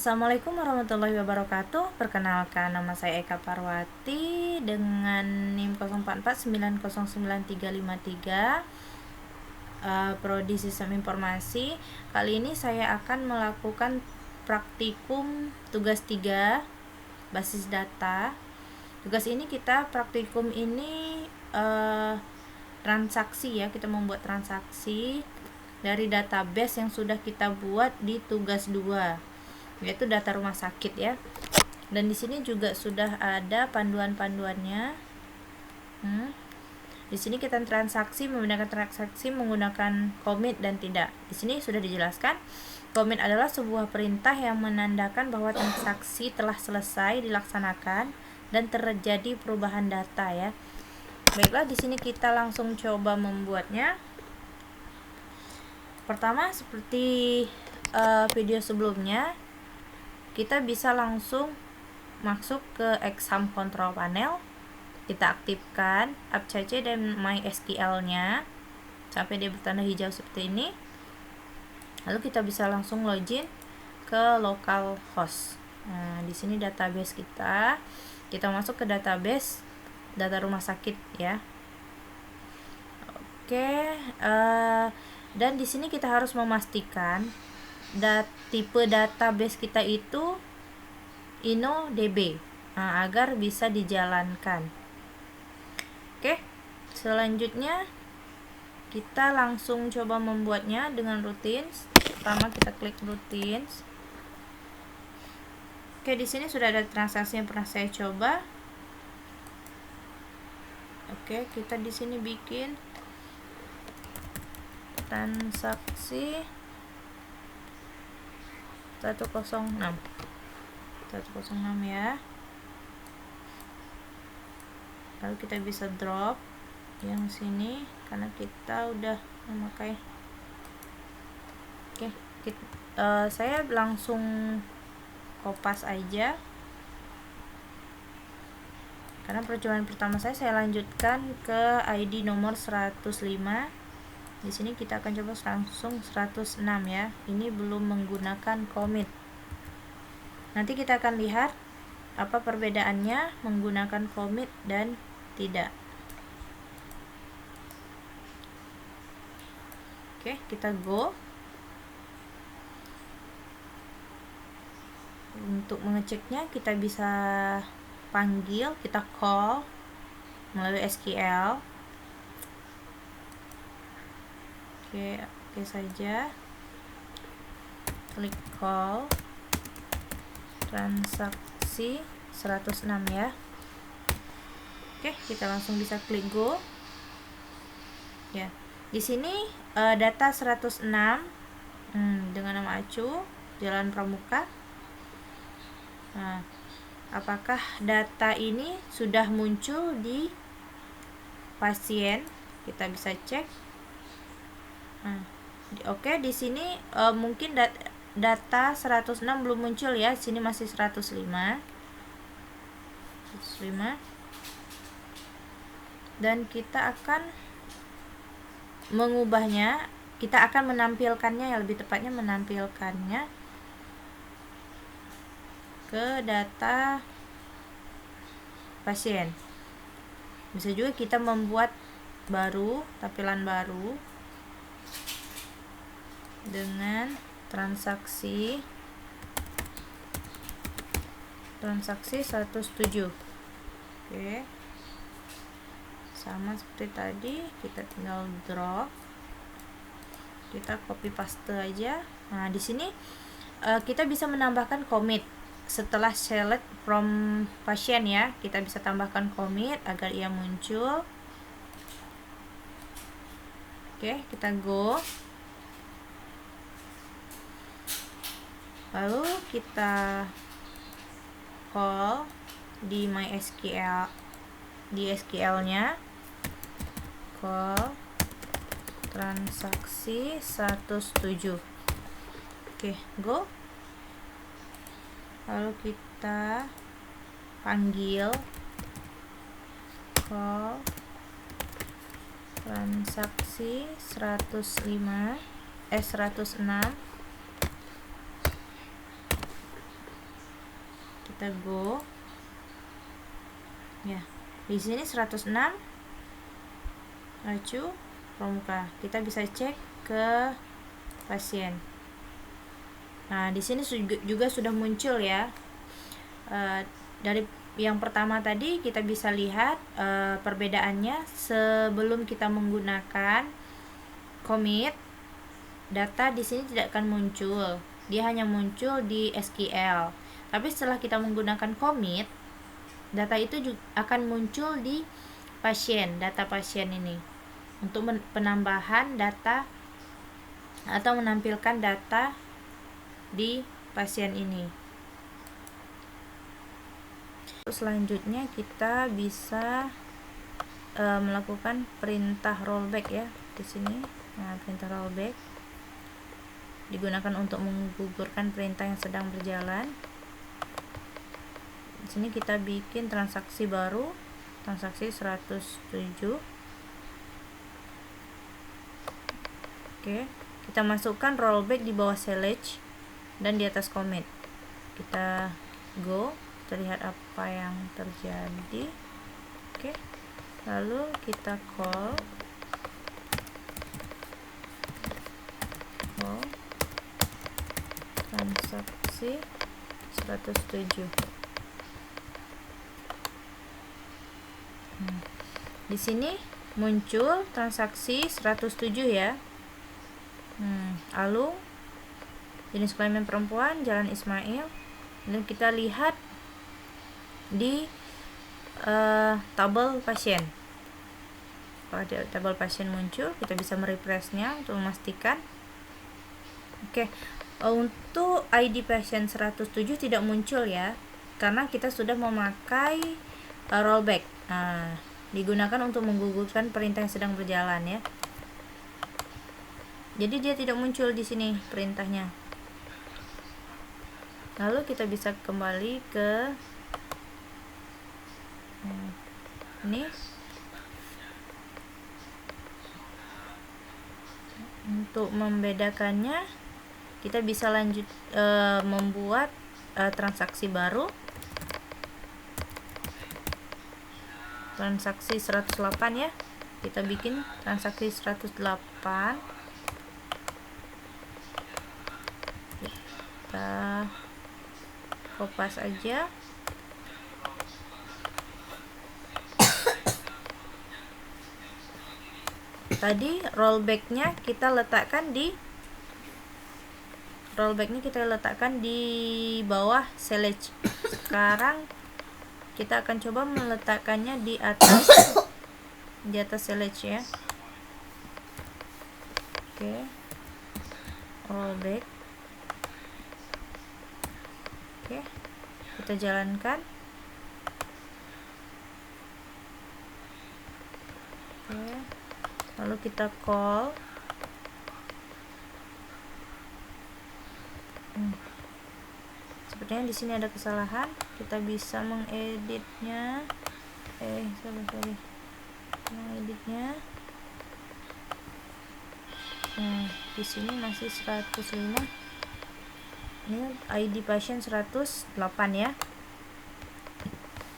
Assalamualaikum warahmatullahi wabarakatuh. Perkenalkan, nama saya Eka Parwati dengan NIM 0449099353, Prodi Sistem Informasi. Kali ini saya akan melakukan praktikum tugas 3 basis data. Tugas ini praktikum ini transaksi ya, kita membuat transaksi dari database yang sudah kita buat di tugas 2, yaitu data rumah sakit ya. Dan di sini juga sudah ada panduan-panduannya. Di sini kita membedakan transaksi menggunakan commit dan tidak. Di sini sudah dijelaskan, commit adalah sebuah perintah yang menandakan bahwa transaksi telah selesai dilaksanakan dan terjadi perubahan data ya. Baiklah, di sini kita langsung coba membuatnya. Pertama, seperti video sebelumnya, kita bisa langsung masuk ke exam control panel. Kita aktifkan app.cc dan MySQL-nya sampai dia bertanda hijau seperti ini. Lalu kita bisa langsung login ke localhost. Nah, di sini database kita masuk ke database data rumah sakit ya. Oke, dan di sini kita harus memastikan tipe database kita itu InnoDB, agar bisa dijalankan. Oke, selanjutnya kita langsung coba membuatnya dengan routines. Pertama kita klik routines. Oke, di sini sudah ada transaksi yang pernah saya coba. Oke, kita di sini bikin transaksi 106 ya. Lalu kita bisa drop yang sini karena kita udah memakai. Oke, saya langsung kopas aja karena percobaan pertama saya lanjutkan ke ID nomor 105. Di sini kita akan coba langsung 106 ya. Ini belum menggunakan commit. Nanti kita akan lihat apa perbedaannya menggunakan commit dan tidak. Oke, kita go. Untuk mengeceknya kita bisa panggil, kita call melalui SQL. Oke saja. Klik call transaksi 106 ya. Oke, kita langsung bisa klik go. Ya. Di sini data 106 dengan nama acu Jalan Pramuka. Nah, apakah data ini sudah muncul di pasien? Kita bisa cek. Oke, di sini mungkin data 106 belum muncul ya. Sini masih 105. Dan kita akan mengubahnya. Kita akan menampilkannya ya, lebih tepatnya menampilkannya ke data pasien. Bisa juga kita membuat tampilan baru dengan transaksi 107. Oke, sama seperti tadi, kita tinggal drop, kita copy paste aja. Nah, di sini kita bisa menambahkan commit setelah select from patient ya. Kita bisa tambahkan commit agar ia muncul. Oke, kita go. Lalu kita call di MySQL, di SQL-nya call transaksi 107. Oke, go. Lalu kita panggil call transaksi 106. kita go ya. Di sini 106 acu pramuka. Kita bisa cek ke pasien. Nah, di sini juga sudah muncul ya. Dari yang pertama tadi kita bisa lihat perbedaannya. Sebelum kita menggunakan commit, data di sini tidak akan muncul. Dia hanya muncul di SQL. Tapi setelah kita menggunakan commit, data itu juga akan muncul di pasien, data pasien ini, untuk penambahan data atau menampilkan data di pasien ini. Selanjutnya kita bisa melakukan perintah rollback ya di sini. Nah, perintah rollback digunakan untuk menggugurkan perintah yang sedang berjalan. Di sini kita bikin transaksi baru, transaksi 107. Oke, kita masukkan rollback di bawah select dan di atas commit. Kita go, kita lihat apa yang terjadi. Oke, lalu kita call transaksi 107. Di sini muncul transaksi 107 ya. Lalu jenis kelamin perempuan, Jalan Ismail. Dan kita lihat di tabel pasien. Pada tabel pasien muncul, kita bisa merefreshnya untuk memastikan. Oke, untuk ID pasien 107 tidak muncul ya, karena kita sudah memakai rollback. Digunakan untuk menggugurkan perintah yang sedang berjalan ya. Jadi dia tidak muncul di sini perintahnya. Lalu kita bisa kembali ke ini. Untuk membedakannya, kita bisa lanjut membuat transaksi baru. Transaksi 108 ya. Kita bikin transaksi 108. Kita kopas aja. Tadi rollbacknya kita letakkan di bawah select. Sekarang kita akan coba meletakkannya di atas select ya. Oke, rollback. Oke, kita jalankan. Oke, lalu kita call. Sepertinya di sini ada kesalahan. Kita bisa mengeditnya. Mengeditnya. Di sini masih 105. Ini ID pasien 108 ya.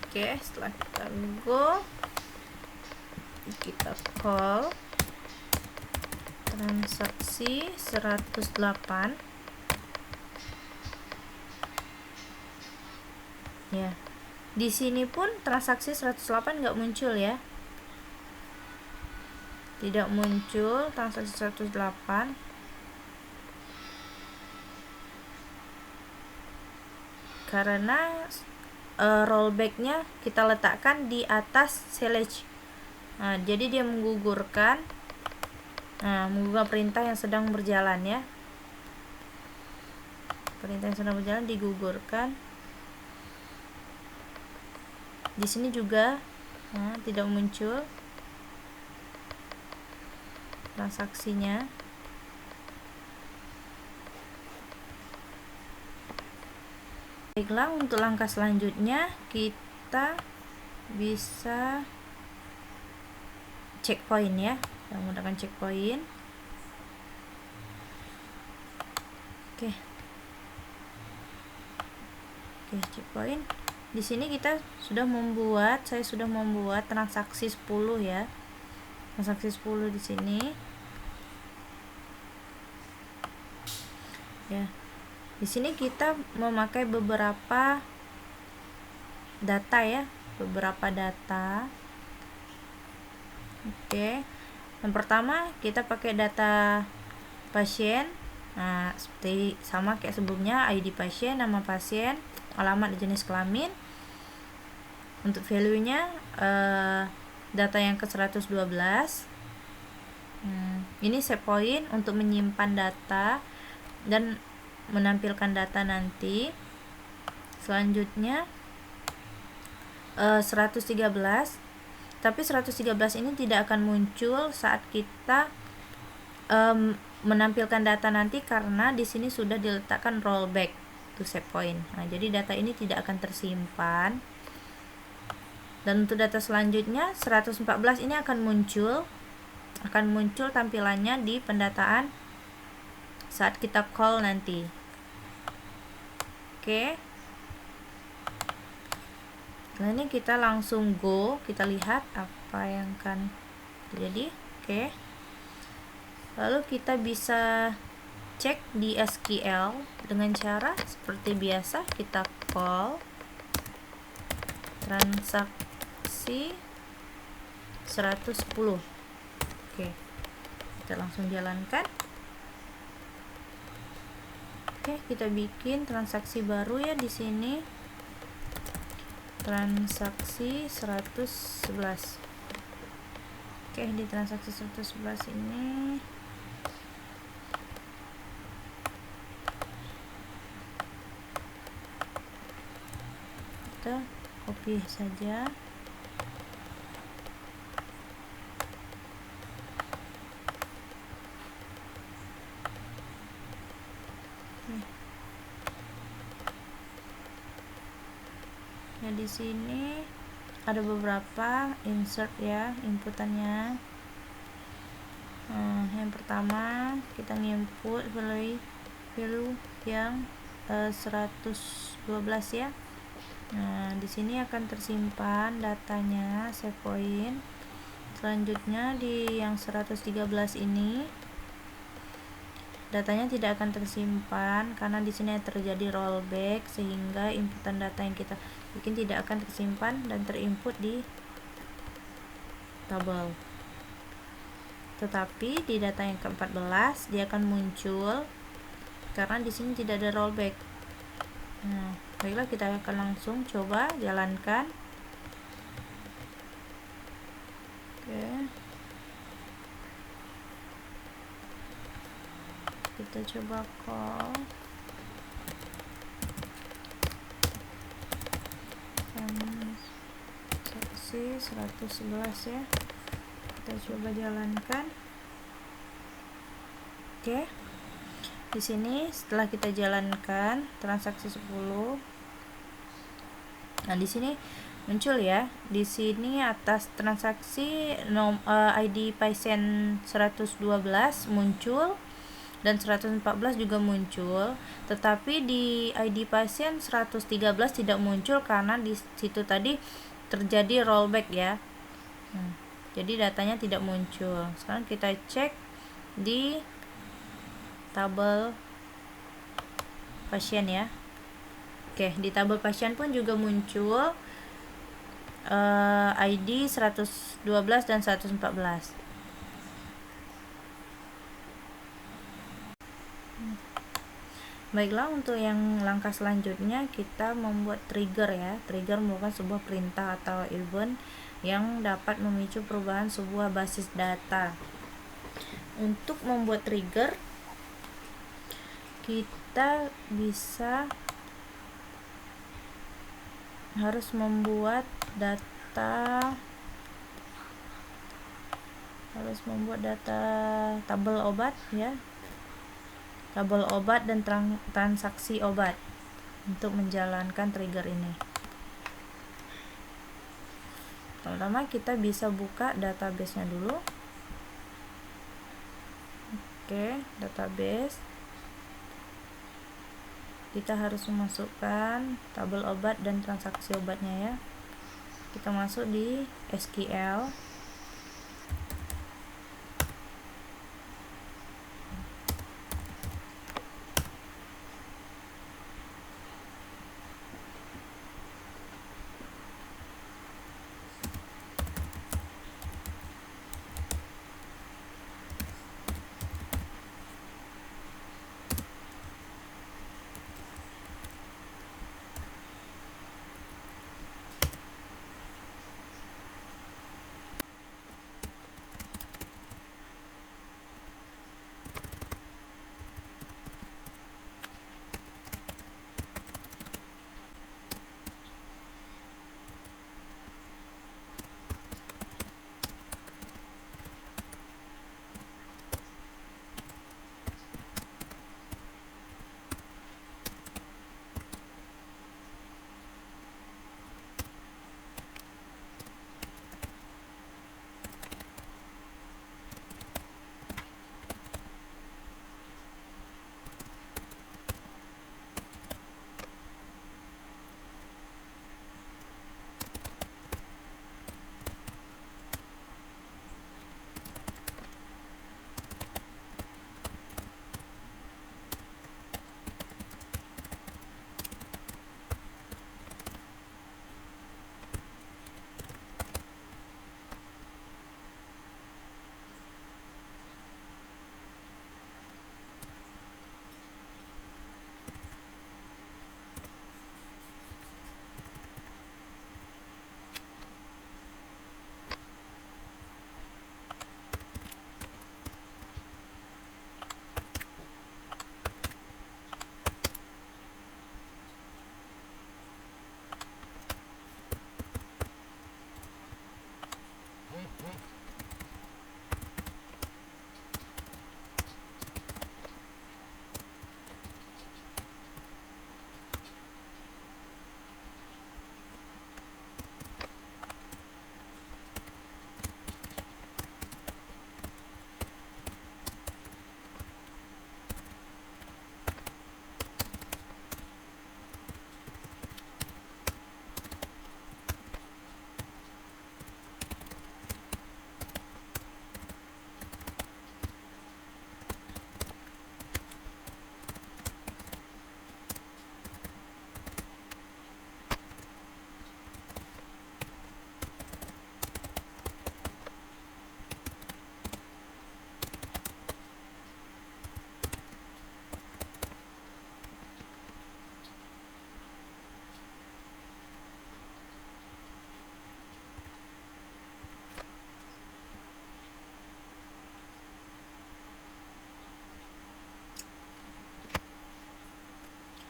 Oke, setelah kita go, kita call transaksi 108 ya. Di sini pun transaksi 108 nggak muncul ya. Tidak muncul transaksi 108 karena rollbacknya kita letakkan di atas select. Jadi dia menggugurkan perintah yang sedang berjalan ya. Perintah yang sedang berjalan digugurkan. Di sini juga tidak muncul transaksinya. Baiklah, untuk langkah selanjutnya kita bisa checkpoint ya, menggunakan checkpoint. Oke. Oke, checkpoint. Di sini saya sudah membuat transaksi 10 ya. Transaksi 10 di sini. Ya. Di sini kita memakai beberapa data ya, beberapa data. Oke. Yang pertama kita pakai data pasien. Nah, seperti sama kayak sebelumnya, ID pasien, nama pasien, alamat, jenis kelamin. Untuk value-nya data yang ke 112. Ini save point untuk menyimpan data dan menampilkan data nanti. Selanjutnya 113. Tapi 113 ini tidak akan muncul saat kita menampilkan data nanti, karena di sini sudah diletakkan rollback to save point. Nah, jadi data ini tidak akan tersimpan. Dan untuk data selanjutnya 114 ini akan muncul tampilannya di pendataan saat kita call nanti. Oke. Nah, ini kita langsung go, kita lihat apa yang akan terjadi. Oke. Lalu kita bisa cek di SQL dengan cara seperti biasa, kita call transaksi 110. Oke. Kita langsung jalankan. Oke, kita bikin transaksi baru ya di sini. Transaksi 111. Oke, di transaksi 111 ini kita copy saja. Nah, di sini ada beberapa insert ya, inputannya. Yang pertama kita nginput value yang 112 ya. Nah, di sini akan tersimpan datanya, save point. Selanjutnya di yang 113 ini datanya tidak akan tersimpan karena di sini terjadi rollback, sehingga inputan data yang kita bikin tidak akan tersimpan dan terinput di tabel. Tetapi di data yang ke-14 dia akan muncul karena di sini tidak ada rollback. Nah, baiklah, kita akan langsung coba jalankan. Oke. Kita coba call transaksi 111 ya. Kita coba jalankan. Oke. Di sini setelah kita jalankan transaksi 10. Nah, di sini muncul ya. Di sini atas transaksi ID pasien 112 muncul dan 114 juga muncul, tetapi di ID pasien 113 tidak muncul karena di situ tadi terjadi rollback ya. Jadi datanya tidak muncul. Sekarang kita cek di tabel pasien ya. Oke, di tabel pasien pun juga muncul ID 112 dan 114. Baiklah, untuk yang langkah selanjutnya kita membuat trigger ya. Trigger merupakan sebuah perintah atau event yang dapat memicu perubahan sebuah basis data. Untuk membuat trigger, kita harus membuat data tabel obat ya, tabel obat dan transaksi obat untuk menjalankan trigger ini. Pertama kita bisa buka database-nya dulu. Oke, database. Di kita harus memasukkan tabel obat dan transaksi obatnya ya. Kita masuk di SQL.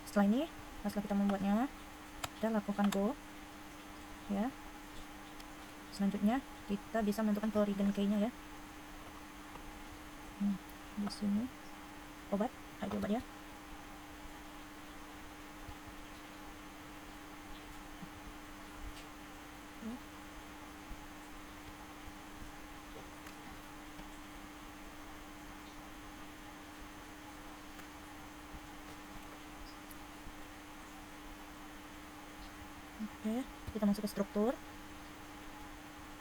Setelah ini, setelah kita membuatnya, kita lakukan go ya. Selanjutnya kita bisa menentukan polygon key-nya ya. Di sini obat, ID obat ya. Oke, kita masuk ke struktur.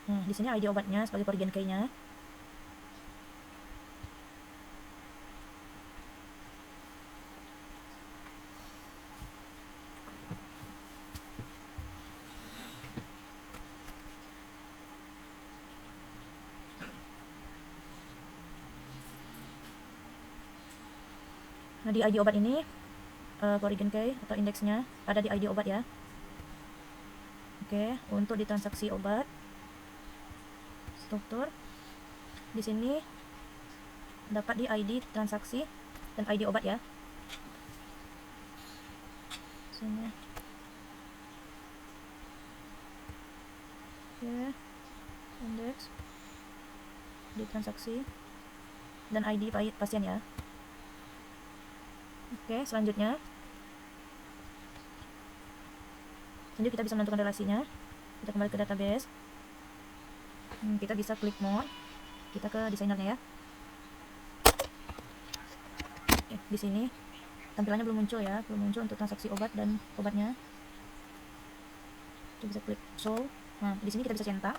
Nah, di sini ID obatnya sebagai polygon key-nya. Nah, di ID obat ini polygon key atau indeksnya ada di ID obat ya. Oke, untuk di transaksi obat struktur di sini dapat di ID transaksi dan ID obat ya. Sini. Oke, indeks di transaksi dan ID pasien ya. Oke, selanjutnya kita bisa menentukan relasinya. Kita kembali ke database. Kita bisa klik more. Kita ke desainernya ya. Oke, di sini tampilannya belum muncul ya, belum muncul untuk transaksi obat dan obatnya. Kita bisa klik show. Nah, di sini kita bisa centang.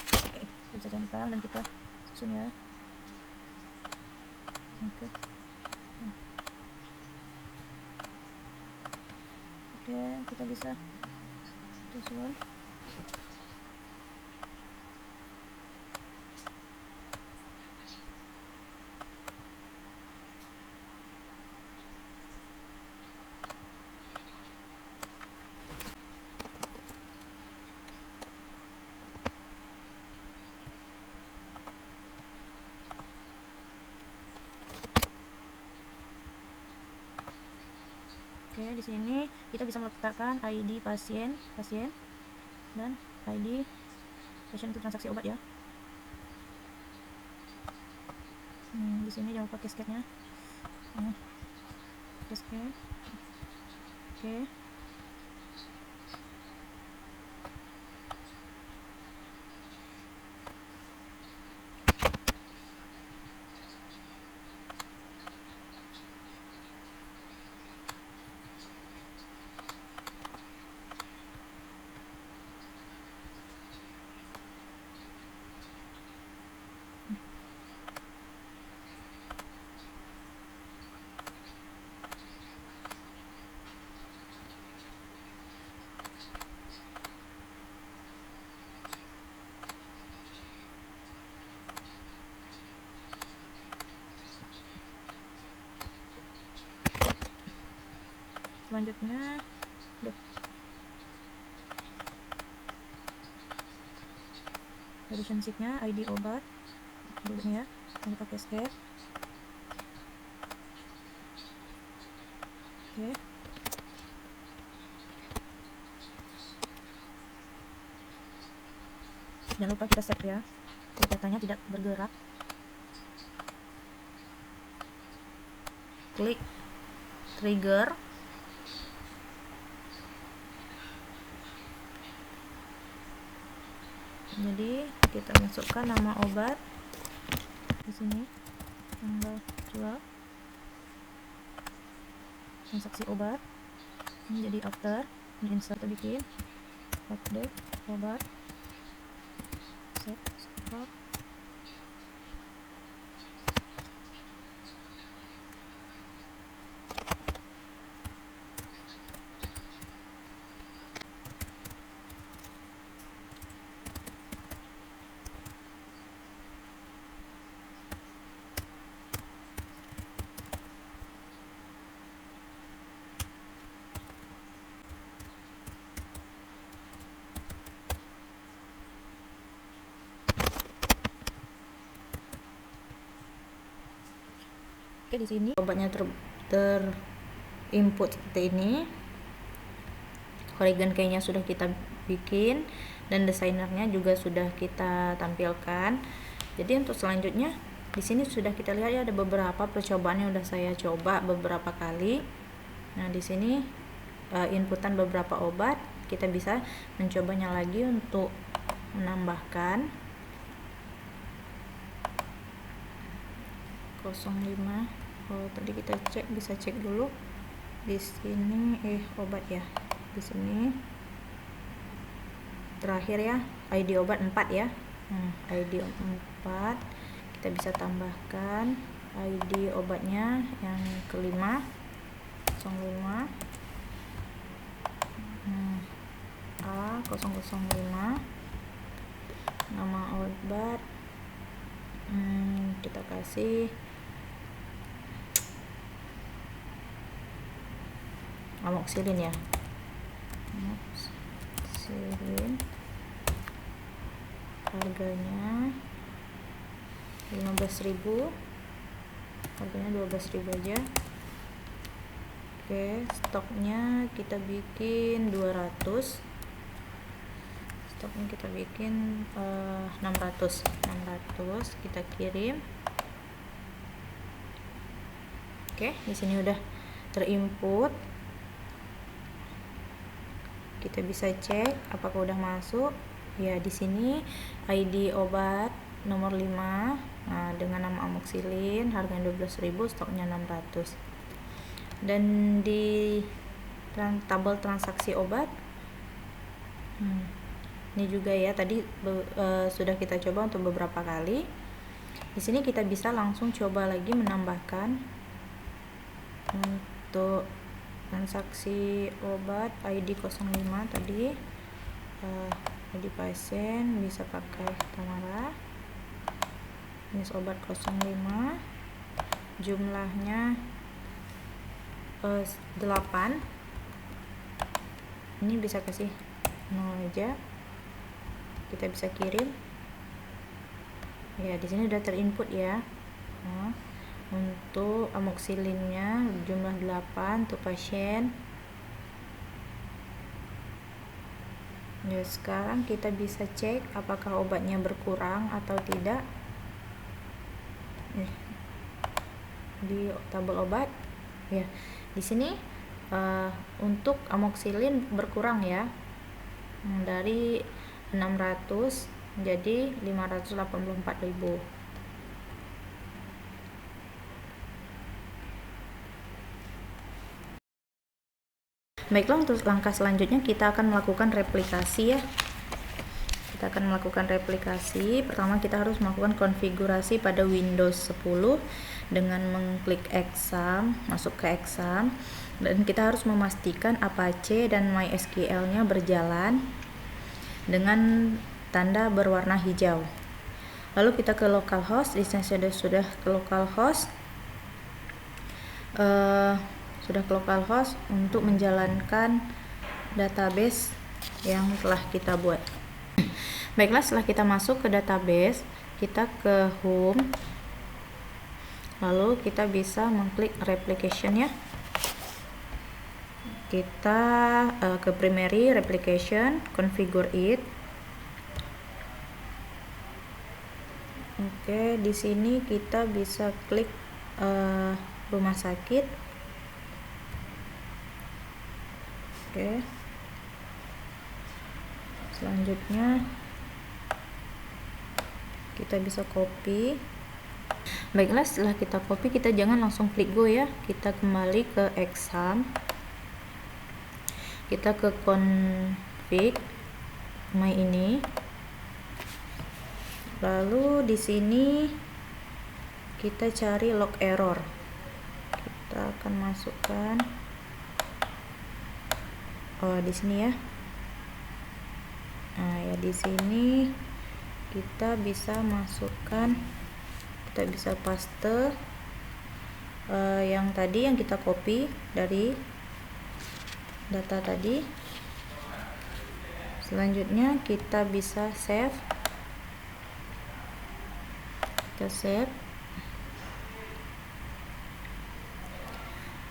Oke, kita bisa centang dan kita susun ya. Oke. Oke, kita bisa susun. Oke, di sini kita bisa meletakkan ID pasien dan ID pasien untuk transaksi obat ya. Di sini jangan lupa cascade-nya. Cascade. Oke. Selanjutnya relationship-nya ID obat dulu ya, jangan lupa cascade. Oke. Jangan lupa kita save ya, datanya tidak bergerak. Klik trigger. Jadi kita masukkan nama obat di sini, tanggal jual, transaksi obat. Ini jadi after, ini insert bikin update obat, set stop. Oke, di sini obatnya input seperti ini. Korigan kayaknya sudah kita bikin dan desainernya juga sudah kita tampilkan. Jadi untuk selanjutnya di sini sudah kita lihat ya, ada beberapa percobaan yang sudah saya coba beberapa kali. Nah, di sini inputan beberapa obat, kita bisa mencobanya lagi untuk menambahkan 05. Oh, tadi kita bisa cek dulu di sini obat ya, di sini terakhir ya, ID obat 4 ya. ID 4 kita bisa tambahkan ID obatnya yang kelima 05 A005, nama obat kita kasih amoxicillin ya, amoxicillin. Harganya 15.000, harganya 12.000 aja. Oke, stoknya kita bikin 200, stoknya kita bikin 600, kita kirim. Oke, di sini udah terinput. Kita bisa cek apakah udah masuk. Ya, di sini ID obat nomor 5 Nah, dengan nama amoxicillin, harganya 12.000, stoknya 600. Dan di tabel transaksi obat, ini juga ya, tadi sudah kita coba untuk beberapa kali. Di sini kita bisa langsung coba lagi menambahkan untuk transaksi obat ID 05 tadi, ID pasien bisa pakai Tamara. Jenis obat 05, jumlahnya 8. Ini bisa kasih 0 aja, kita bisa kirim ya. Di sini udah terinput ya. Nah, untuk amoxicillinnya jumlah 8 untuk pasien ya. Sekarang kita bisa cek apakah obatnya berkurang atau tidak. Di tabel obat ya, di sini untuk amoxicillin berkurang ya, dari 600 jadi 584.000. Baiklah, untuk langkah selanjutnya kita akan melakukan replikasi ya. Kita akan melakukan replikasi. Pertama kita harus melakukan konfigurasi pada Windows 10 dengan mengklik exam, masuk ke exam, dan kita harus memastikan Apache dan MySQL-nya berjalan dengan tanda berwarna hijau. Lalu kita ke localhost. Di sini sudah ke localhost. Sudah ke localhost untuk menjalankan database yang telah kita buat. Baiklah, setelah kita masuk ke database, kita ke home, lalu kita bisa mengklik replication ya. Kita ke primary replication, configure it. Oke, di sini kita bisa klik rumah sakit. Oke. Selanjutnya kita bisa copy. Baiklah, setelah kita copy, kita jangan langsung klik go ya. Kita kembali ke exam. Kita ke config my ini. Lalu di sini kita cari log error. Kita akan masukkan di sini ya. Nah, ya di sini kita bisa masukkan, kita bisa paste yang tadi yang kita copy dari data tadi. Selanjutnya kita bisa save. Kita save.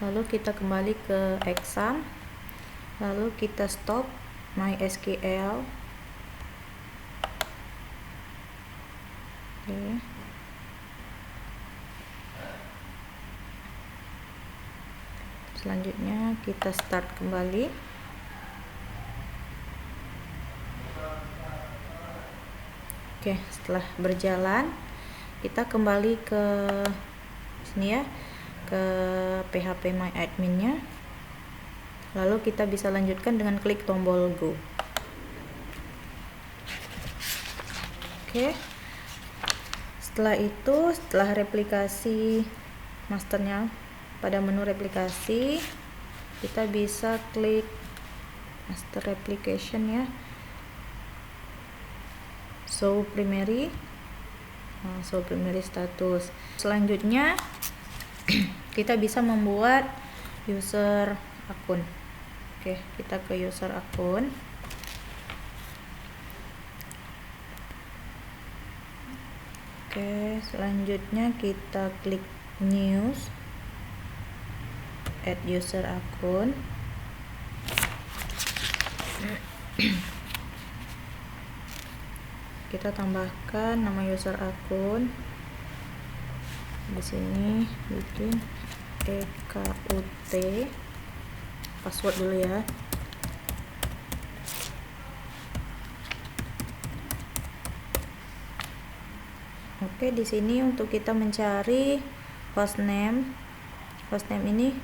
Lalu kita kembali ke exam. Lalu kita stop MySQL. Oke. Selanjutnya kita start kembali. Oke, setelah berjalan kita kembali ke sini ya, ke PHP My Admin-nya. Lalu kita bisa lanjutkan dengan klik tombol go. Oke. Setelah itu, setelah replikasi masternya, pada menu replikasi kita bisa klik master replication ya, show primary, show primary status. Selanjutnya kita bisa membuat user akun. Oke, kita ke user akun. Oke, selanjutnya kita klik news, add user akun. Kita tambahkan nama user akun. Di sini bikin EKUT, password dulu ya. Oke, di sini untuk kita mencari hostname ini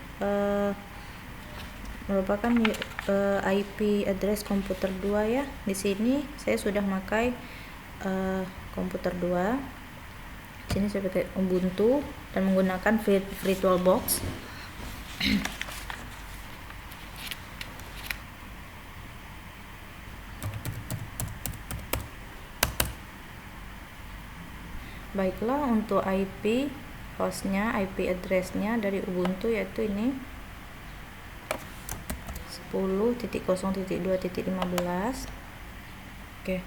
merupakan IP address komputer 2 ya. Di sini saya sudah memakai komputer 2. Di sini saya pakai Ubuntu dan menggunakan VirtualBox. Baiklah, untuk IP hostnya, IP addressnya dari Ubuntu yaitu ini 10.0.2.15. Oke,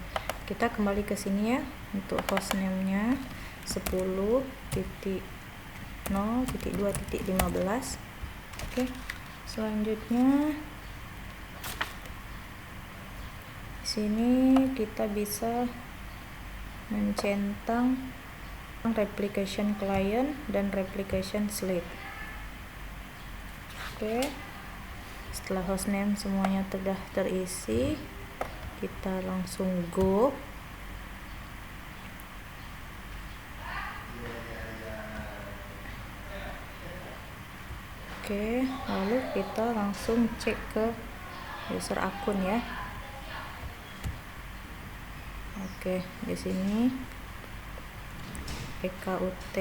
kita kembali ke sini ya. Untuk hostname-nya 10.0.2.15. Oke, selanjutnya di sini kita bisa mencentang replication client dan replication slave. Oke, setelah hostname semuanya sudah terisi, kita langsung go. Oke, lalu kita langsung cek ke user akun ya. Oke, di sini EKUT,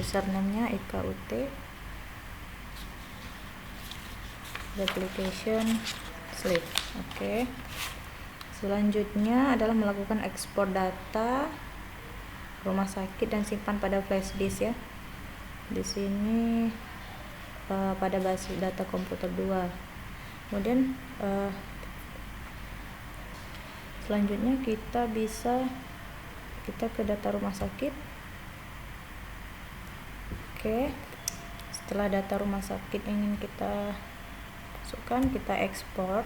username-nya EKUT, replication slave. Oke, selanjutnya adalah melakukan ekspor data rumah sakit dan simpan pada flash disk ya. Di sini pada basis data komputer 2. Kemudian selanjutnya kita ke data rumah sakit. Oke, setelah data rumah sakit ingin kita masukkan, kita ekspor.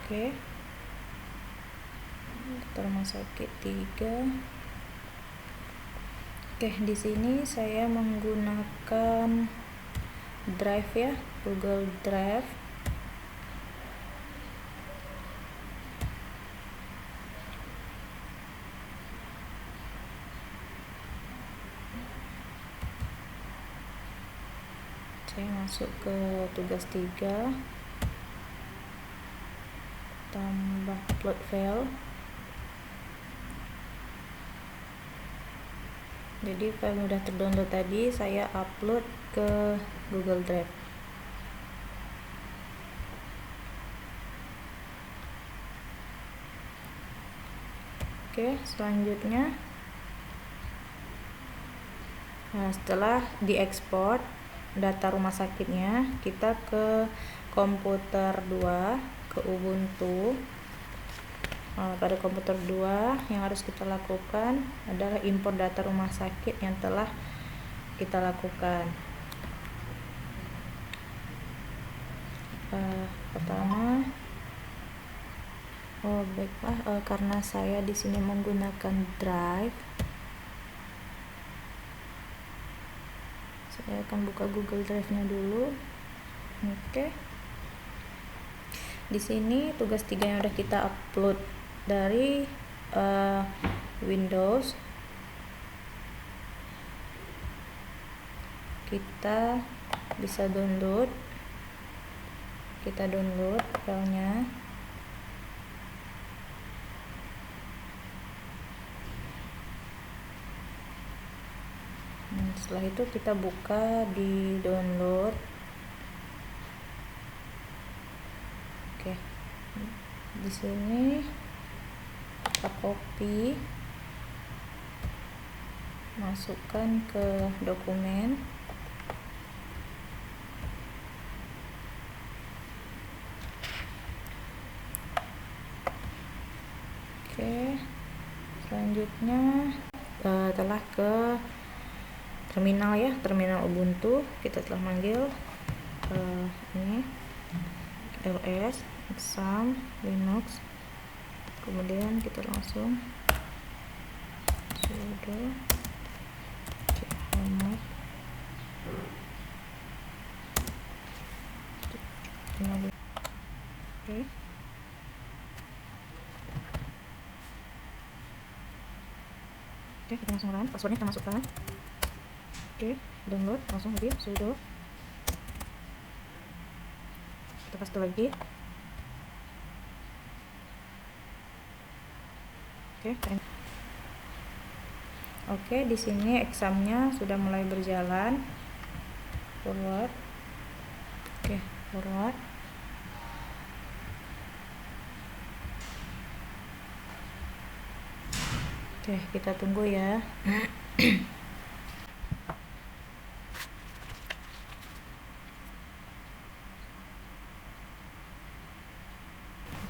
Oke, data rumah sakit 3. Oke, di sini saya menggunakan Drive ya, Google Drive. Saya masuk ke tugas 3, tambah upload file. Jadi file mudah terdownload tadi saya upload ke Google Drive. Oke, selanjutnya setelah diekspor data rumah sakitnya, kita ke komputer 2, ke Ubuntu. Pada komputer 2 yang harus kita lakukan adalah import data rumah sakit yang telah kita lakukan. Pertama, baiklah, karena saya di sini menggunakan Drive, saya akan buka Google Drive-nya dulu. Oke, di sini tugas 3 yang udah kita upload dari Windows, kita bisa download. Kita download filenya. Setelah itu kita buka di download. Oke, di sini kita copy, masukkan ke dokumen. Oke, selanjutnya telah ke terminal ya, terminal Ubuntu. Kita telah manggil ini ls exam linux, kemudian kita langsung sudo chmod. Oke, kita langsung run, passwordnya kita masukkan. Oke, download langsung lagi sudo, kita paste lagi. Oke, di sini examnya sudah mulai berjalan. Forward. Oke, forward. Oke, kita tunggu ya.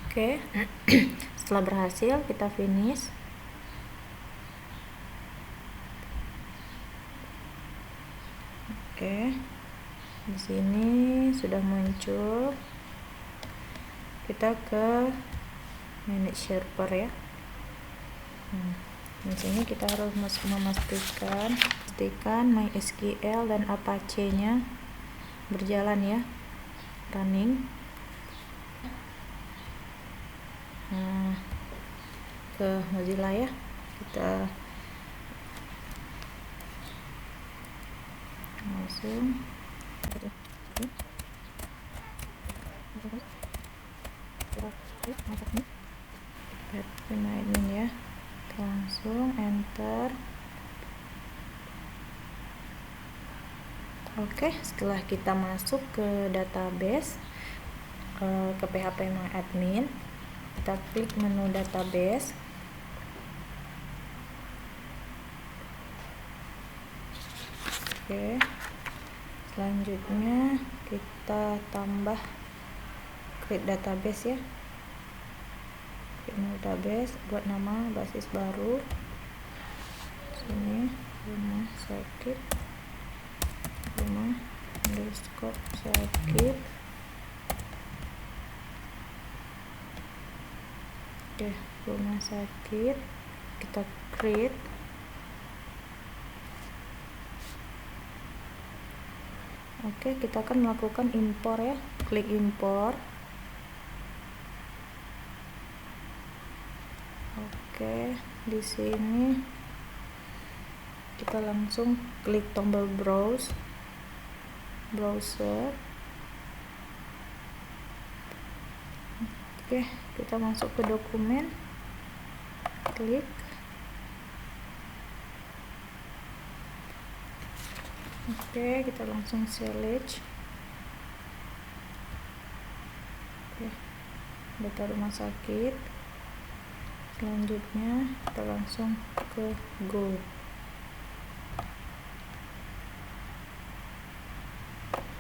Oke, setelah berhasil kita finish. Oke, di sini sudah muncul. Kita ke manage server ya. Di sini kita harus memastikan MySQL dan Apache-nya berjalan ya, running. Nah, ke Mozilla ya, kita langsung admin ya, langsung enter. Oke, setelah kita masuk ke database, ke phpMyAdmin, kita klik menu database. Oke, selanjutnya kita tambah create database ya. Create database, buat nama basis baru. Sini rumah sakit, rumah underscore sakit. Oke, rumah sakit, kita create. Oke, kita akan melakukan impor ya, klik impor. Oke, di sini kita langsung klik tombol browser. Oke, kita masuk ke dokumen, klik. Oke, kita langsung select. Oke, data rumah sakit. Selanjutnya kita langsung ke go.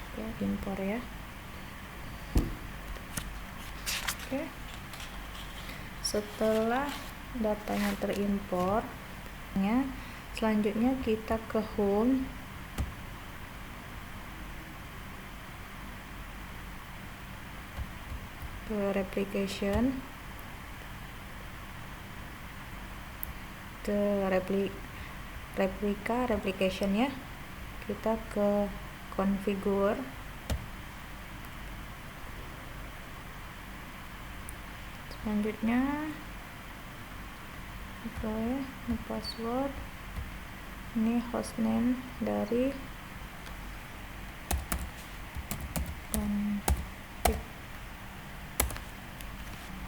Oke, impor ya. Oke, setelah datanya terimpor, selanjutnya kita ke home. Ke replication, ke replication ya, kita ke configure. Selanjutnya password, ini hostname dari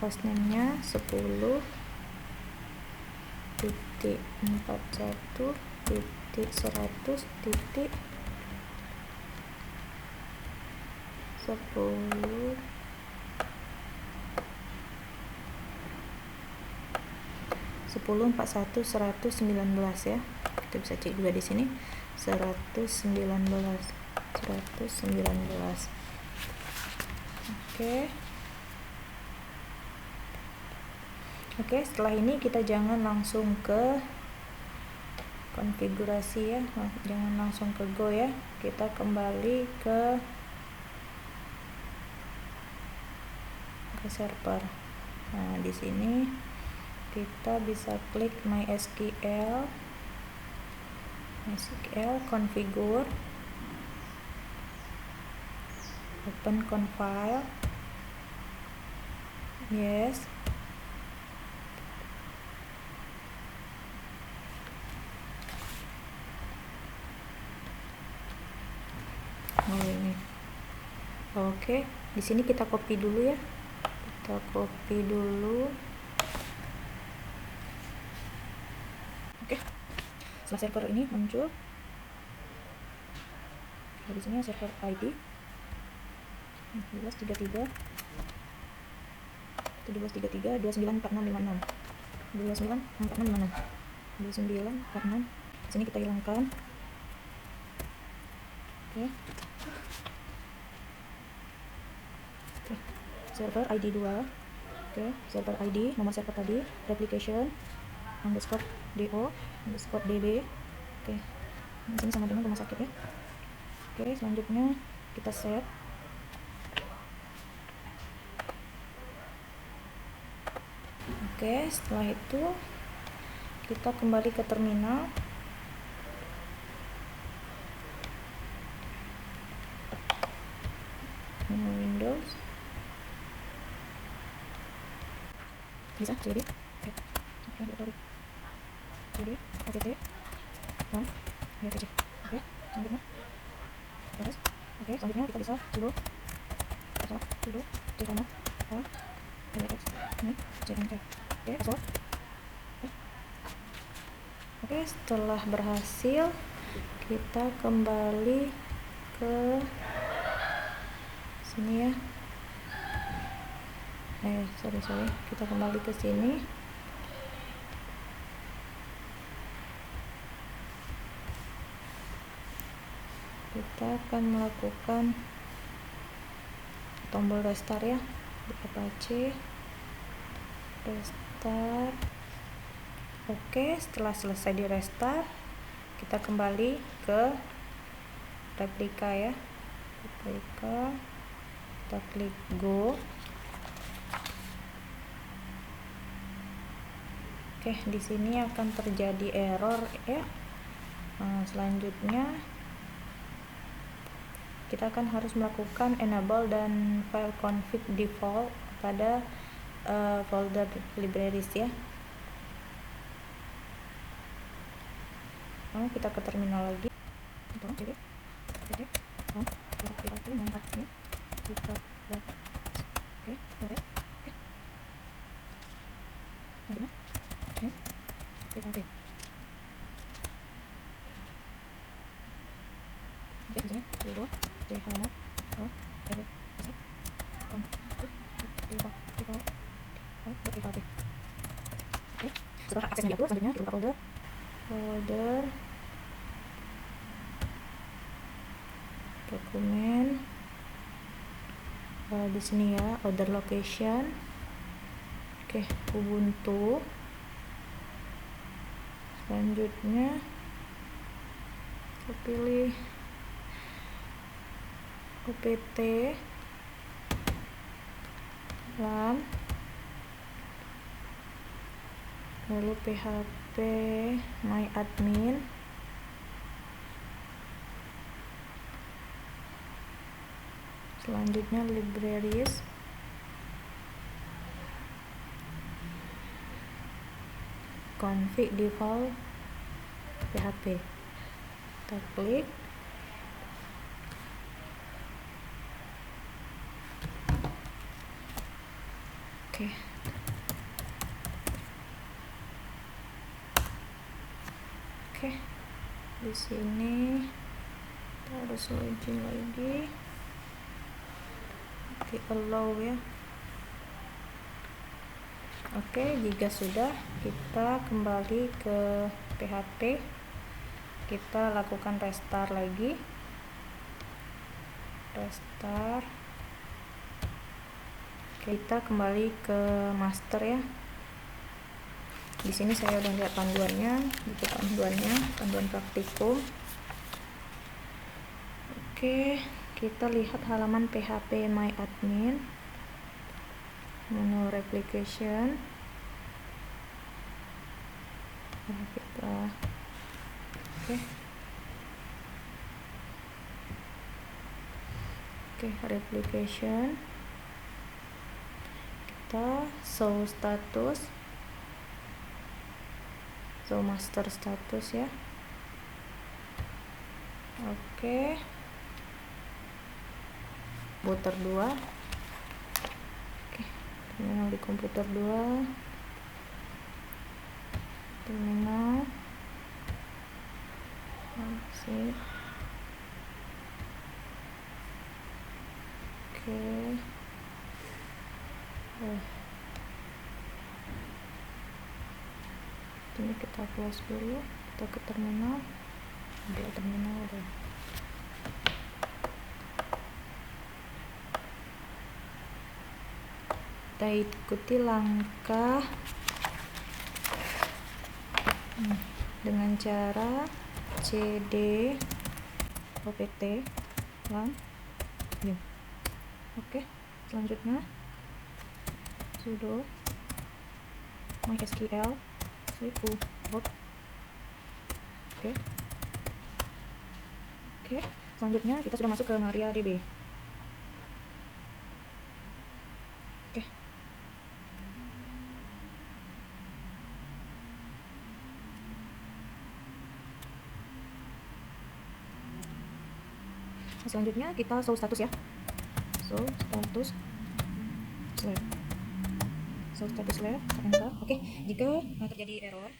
hostname-nya 10.41.1.10 10.41.119 ya. Kita bisa cek juga di sini 119. Oke, setelah ini kita jangan langsung ke konfigurasi ya, jangan langsung ke go ya. Kita kembali ke server. Nah, di sini kita bisa klik MySQL, configure, open config, yes. Oke, di sini kita copy dulu ya. Kita copy dulu. Oke. Setelah server ini muncul, di sini server ID 1733 294656 294656 2946. Di sini kita hilangkan. Oke. Oke. Server ID 2. Oke, server ID, nomor server tadi, replication _do _db. Oke. Di sini sama dengan rumah sakit ya. Oke, selanjutnya kita set. Oke, setelah itu kita kembali ke terminal. Windows. Bisa jadi. Oke. Jadi, OTT. Oke, selanjutnya. Terus, oke, selanjutnya kita bisa sudo cmd ini cmd. Oke, password. Oke, setelah berhasil kita kembali ke sini ya. Sorry, kita kembali ke sini. Kita akan melakukan tombol restart ya di Apache. Restart. Oke, setelah selesai di restart, kita kembali ke replika ya. Replika. Kita klik go. Oke, di sini akan terjadi error ya. Selanjutnya kita akan harus melakukan enable dan file config default pada folder libraries ya. Kita ke terminal lagi. Setelah aksesnya diatur, selanjutnya kita buka folder dokumen. Di sini ya, other location. Oke, Ubuntu. Selanjutnya kita pilih opt LAN, lalu php my admin. Selanjutnya libraries. Config default php. Kita klik. Oke. Oke. Di sini kita harus login lagi. Di allow ya. Oke, jika sudah, kita kembali ke PHP. Kita lakukan restart lagi. Restart. Kita kembali ke master ya. Di sini saya udah lihat panduannya, buku panduan praktikum. Oke, kita lihat halaman php my admin. Menu replication. Oke, replication. Kita show status, show master status ya. Oke. komputer 2. Oke, terminal di komputer 2, terminal save. Oke, ini kita close dulu, kita ke terminal, ada terminal deh. Kita ikuti langkah dengan cara cd opt lan vim. Oke, selanjutnya sudo mysql root. Oke, selanjutnya kita sudah masuk ke MariaDB. Oke, selanjutnya kita show status ya, show status lab, enter. Oke, jika terjadi error,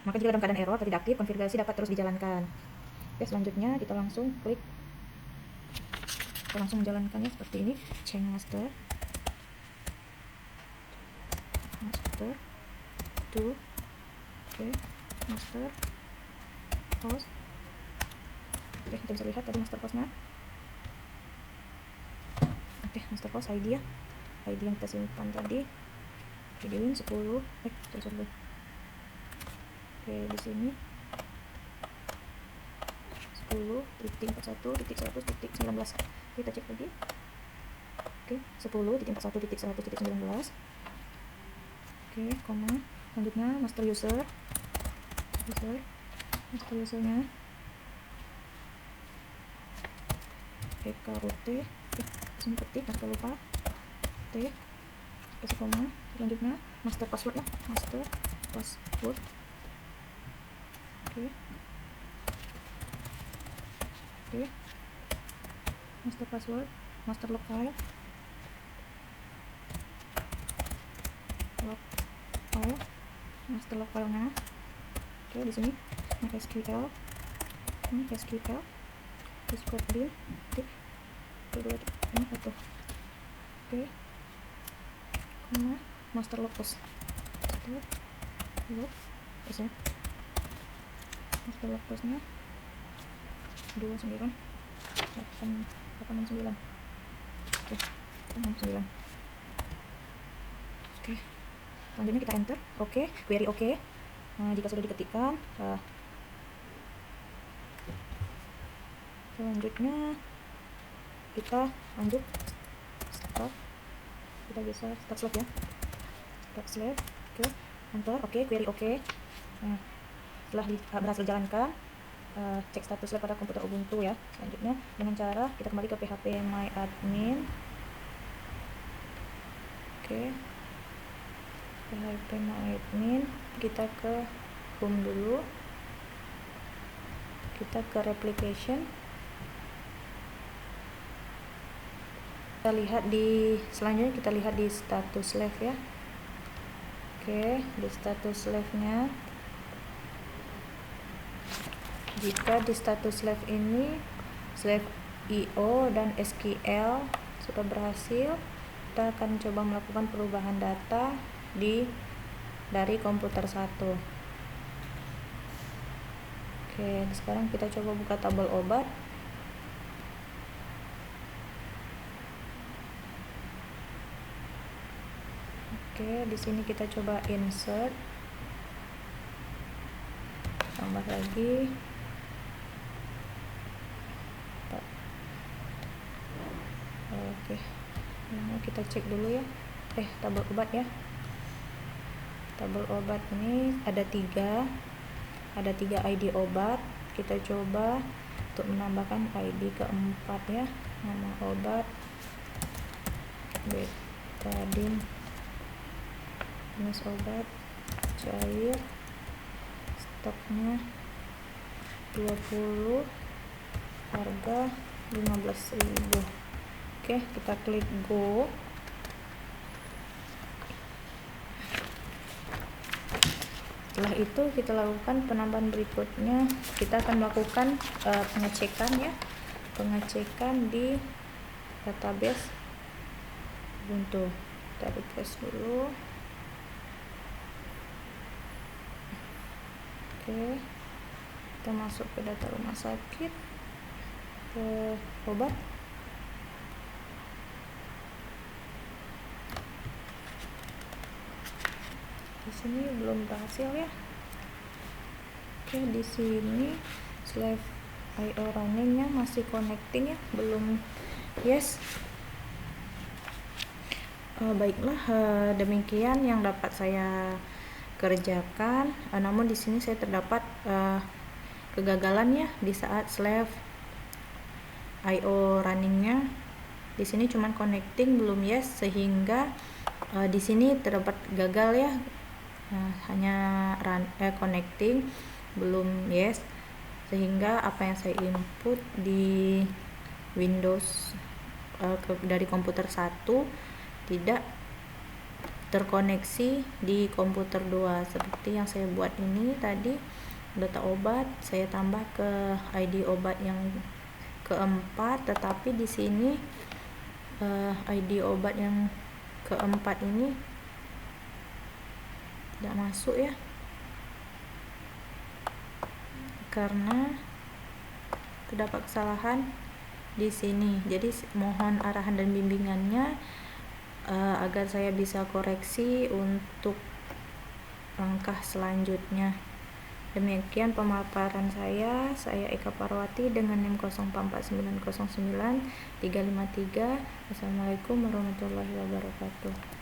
maka jika dalam keadaan error atau tidak aktif, konfigurasi dapat terus dijalankan. Oke, selanjutnya kita langsung menjalankannya seperti ini. Change master to master host. Oke, kita bisa lihat tadi master hostnya. Oke, master host ID ya, ID yang kita simpan tadi, videoin 10. Sorry. Oke, di sini 10.41.100.19. Kita cek lagi. Oke, 10.41.100.19. Oke, koma. Selanjutnya master usernya. PKUT. Oke, sini ketik, jangan lupa T, kasih koma. Selanjutnya master password lah, master password. Oke, master password, master log file, master log filenya. Oke, di sini MySQL, Discord bin, ini satu. Oke, koma, master log post, master log postnya 29 89. Oke, 89. Oke, selanjutnya kita enter. Oke, query oke. Nah, jika sudah diketikkan, selanjutnya kita lanjut start. Kita bisa start slave ya, start slave. Oke, enter. Oke, query oke. Nah, setelah berhasil dijalankan, cek status lab pada komputer Ubuntu ya. Selanjutnya dengan cara kita kembali ke php my admin. Oke, php my admin, kita ke home dulu, kita ke replication, selanjutnya kita lihat di status lab ya. Oke, di status lab-nya, jika di status lab ini slave IO dan SQL sudah berhasil, kita akan coba melakukan perubahan data dari komputer 1. Oke, sekarang kita coba buka tabel obat. Oke, di sini kita coba insert, tambah lagi. Oke, nah, kita cek dulu ya. Tabel obat ya. Tabel obat ini ada 3 ID obat. Kita coba untuk menambahkan ID keempat ya. Nama obat betadine, jenis obat cair, stoknya 20, harga 15.000. Oke, kita klik go. Setelah itu kita lakukan penambahan berikutnya. Kita akan melakukan pengecekan ya, pengecekan di database Ubuntu. Kita refresh dulu. Oke, kita masuk ke data rumah sakit, ke obat. Di sini belum berhasil ya. Oke, di sini Slave IO runningnya masih connecting ya, belum yes. Baiklah, demikian yang dapat saya kerjakan. Namun di sini saya terdapat kegagalan ya di saat Slave IO runningnya. Di sini cuman connecting belum yes, sehingga di sini terdapat gagal ya. Hanya connecting belum yes, sehingga apa yang saya input di Windows dari komputer 1 tidak terkoneksi di komputer 2 seperti yang saya buat ini tadi. Data obat saya tambah ke ID obat yang keempat, tetapi di sini ID obat yang keempat ini tidak masuk ya, karena terdapat kesalahan di sini. Jadi mohon arahan dan bimbingannya agar saya bisa koreksi untuk langkah selanjutnya. Demikian pemaparan saya Eka Parwati dengan NIM 044909 353. Assalamualaikum warahmatullahi wabarakatuh.